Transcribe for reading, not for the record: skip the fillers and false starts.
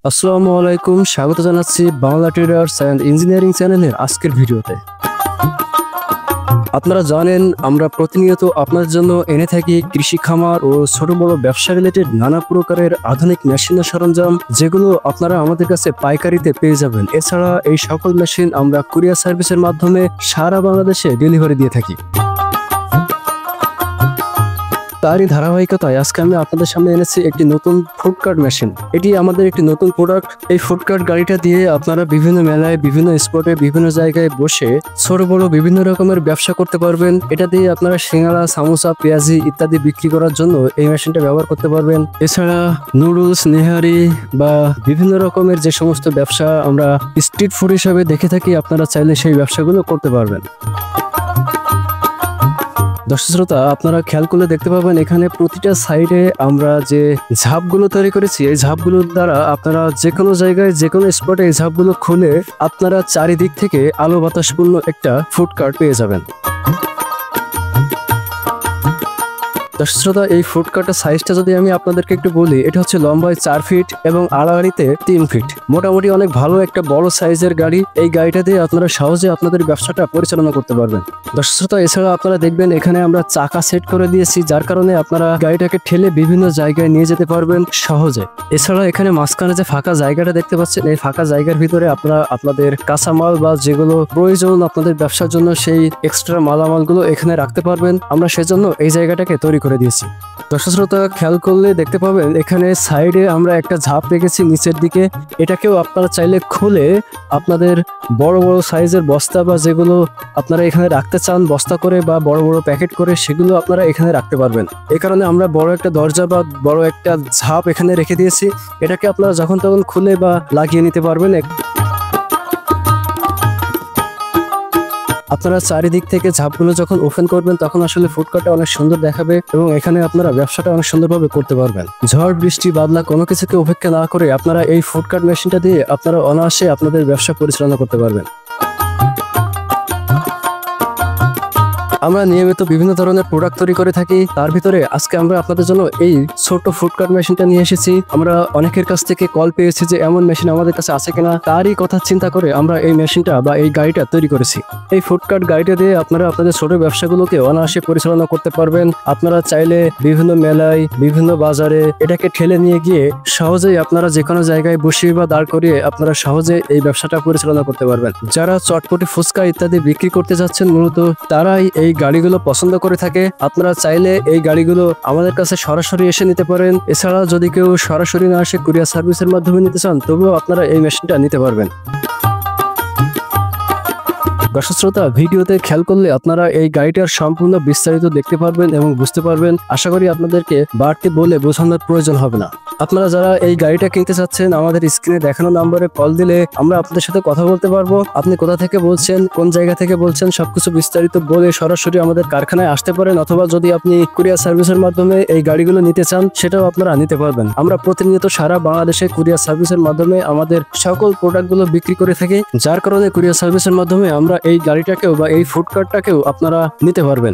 আসসালামু আলাইকুম, স্বাগত জানাচ্ছি বাংলা ট্রেডার্স অ্যান্ড ইঞ্জিনিয়ারিং চ্যানেলের আজকের ভিডিওতে। আপনারা জানেন আমরা প্রতিনিয়ত আপনাদের জন্য এনে থাকি কৃষি খামার ও ছোট বড় ব্যবসা রিলেটেড নানা প্রকারের আধুনিক মেশিন ও সরঞ্জাম, যেগুলো আপনারা আমাদের কাছে পাইকারিতে পেয়ে যাবেন। এছাড়া এই সকল মেশিন আমরা কুরিয়ার সার্ভিসের মাধ্যমে সারা বাংলাদেশে ডেলিভারি দিয়ে থাকি। তারই ধারাবাহিকতায় আজকে আমি আপনাদের সামনে এনেছি একটি নতুন ফুড কার্ট মেশিন। এটি আমাদের একটি নতুন প্রোডাক্ট। এই ফুড কার্ট গাড়িটা দিয়ে আপনারা বিভিন্ন মেলায়, বিভিন্ন স্পটে, বিভিন্ন জায়গায় বসে ছোট বড় বিভিন্ন রকমের ব্যবসা করতে পারবেন। এটা দিয়ে আপনারা সিঙ্গারা, সামোসা, পেঁয়াজি ইত্যাদি বিক্রি করার জন্য এই মেশিনটা ব্যবহার করতে পারবেন। এছাড়া নুডলস, নেহারি বা বিভিন্ন রকমের যে সমস্ত ব্যবসা আমরা স্ট্রিট ফুড হিসাবে দেখে থাকি, আপনারা চাইলে সেই ব্যবসাগুলো করতে পারবেন। দর্শক শ্রোতা, আপনারা খেয়াল করলে দেখতে পাবেন এখানে প্রতিটা সাইডে আমরা যে ঝাপগুলো তৈরি করেছি, এই ঝাপগুলোর দ্বারা আপনারা যে কোনো জায়গায়, যে কোনো স্পটে এই ঝাপগুলো খুলে আপনারা চারিদিক থেকে আলো বাতাসপূর্ণ একটা ফুড কার্ট পেয়ে যাবেন। দর্শক শ্রোতা, এই ফুড কার্টের সাইজটা যদি আমি আপনাদেরকে একটু বলি, এটা হচ্ছে লম্বায় 4 ফিট এবং আড়াআড়িতে 3 ফিট। মোটামুটি অনেক ভালো একটা বড় সাইজের গাড়ি। এই গাড়িটা দিয়ে আপনারা সহজে আপনাদের ব্যবসাটা পরিচালনা করতে পারবেন। দর্শক শ্রোতা, এছাড়া আপনারা দেখবেন এখানে আমরা চাকা সেট করে দিয়েছি, যার কারণে আপনারা গাড়িটাকে ঠেলে বিভিন্ন জায়গায় নিয়ে যেতে পারবেন সহজে। এছাড়া এখানে মাঝখানে যে ফাঁকা জায়গাটা দেখতে পাচ্ছেন, এই ফাঁকা জায়গার ভিতরে আপনারা আপনাদের কাঁচামাল বা যেগুলো প্রয়োজন আপনাদের ব্যবসার জন্য, সেই এক্সট্রা মালামালগুলো এখানে রাখতে পারবেন। আমরা সেজন্য এই জায়গাটাকে তৈরি করে দিয়েছি। দর্শক শ্রোতা, খেয়াল করলে দেখতে পাবেন এখানে সাইডে আমরা একটা ঝাপ রেখেছি নিচের দিকে। এটাকেও আপনারা চাইলে খুলে আপনাদের বড় বড় সাইজের বস্তা বা যেগুলো আপনারা এখানে রাখতে চান বস্তা করে বা বড় বড় প্যাকেট করে, সেগুলো আপনারা এখানে রাখতে পারবেন। এই কারণে আমরা বড় একটা দরজা বা বড় একটা ঝাপ এখানে রেখে দিয়েছি। এটাকে আপনারা যখন তখন খুলে বা লাগিয়ে নিতে পারবেন। আপনারা চারিদিক থেকে ঝাপগুলো যখন ওপেন করবেন, তখন আসলে ফুড কার্টটা অনেক সুন্দর দেখাবে এবং এখানে আপনারা ব্যবসাটা অনেক সুন্দরভাবে করতে পারবেন। ঝড়, বৃষ্টি, বাদলা কোনো কিছুকে উপেক্ষা না করে আপনারা এই ফুড কার্ট মেশিনটা দিয়ে আপনারা অনায়াসে আপনাদের ব্যবসা পরিচালনা করতে পারবেন। আমরা নিয়মিত বিভিন্ন ধরনের প্রোডাক্ট তৈরি করে থাকি। তার ভিতরে আজকে আমরা আপনাদের জন্য এই ছোট ফুড কার্ট মেশিনটা নিয়ে এসেছি। আমরা অনেকের কাছ থেকে কল পেয়েছি যে এমন মেশিন আমাদের কাছে আছে কিনা, তারই কথা চিন্তা করে আমরা এই মেশিনটা বা এই গাড়িটা তৈরি করেছি। এই ফুড কার্ট গাড়িটা দিয়ে আপনারা আপনাদের ছোট ব্যবসাগুলোকে অনায়াসে পরিচালনা করতে পারবেন। আপনারা চাইলে বিভিন্ন মেলায়, বিভিন্ন বাজারে এটাকে ঠেলে নিয়ে গিয়ে সহজেই আপনারা যে কোনো জায়গায় বসিয়ে বা দাঁড় করিয়ে আপনারা সহজে এই ব্যবসাটা পরিচালনা করতে পারবেন। যারা চটপটি, ফুচকা ইত্যাদি বিক্রি করতে যাচ্ছেন, মূলত তারাই এই গাড়িগুলো পছন্দ করে থাকে। আপনারা চাইলে এই গাড়িগুলো আমাদের কাছে সরাসরি এসে নিতে পারেন। এছাড়া যদি কেউ সরাসরি না এসে কুরিয়ার সার্ভিসের মাধ্যমে নিতে চান, তবুও আপনারা এই মেশিনটা নিতে পারবেন। দর্শক শ্রোতা, ভিডিওতে খেয়াল করলে আপনারা এই গাড়িটার সম্পূর্ণ বিস্তারিত দেখতে পারবেন এবং বুঝতে পারবেন। আশা করি আপনাদেরকে বাড়তি বলে বোঝানোর প্রয়োজন হবে না। আপনারা যারা এই গাড়িটা কিনতে চাচ্ছেন, আমাদের স্ক্রিনে দেখানো নম্বরে কল দিলে আমরা আপনাদের সাথে কথা বলতে পারবো। আপনি কোথা থেকে বলছেন, কোন জায়গা থেকে বলছেন, সবকিছু বিস্তারিত বলে সরাসরি আমাদের কারখানায় আসতে পারেন। অথবা যদি আপনি কুরিয়ার সার্ভিসের মাধ্যমে এই গাড়িগুলো নিতে চান, সেটাও আপনারা নিতে পারবেন। আমরা প্রতিনিয়ত সারা বাংলাদেশে কুরিয়ার সার্ভিসের মাধ্যমে আমাদের সকল প্রোডাক্টগুলো বিক্রি করে থাকি, যার কারণে কুরিয়ার সার্ভিসের মাধ্যমে আমরা এই গাড়িটাকেও বা এই ফুড কার্টটাকেও আপনারা নিতে পারবেন।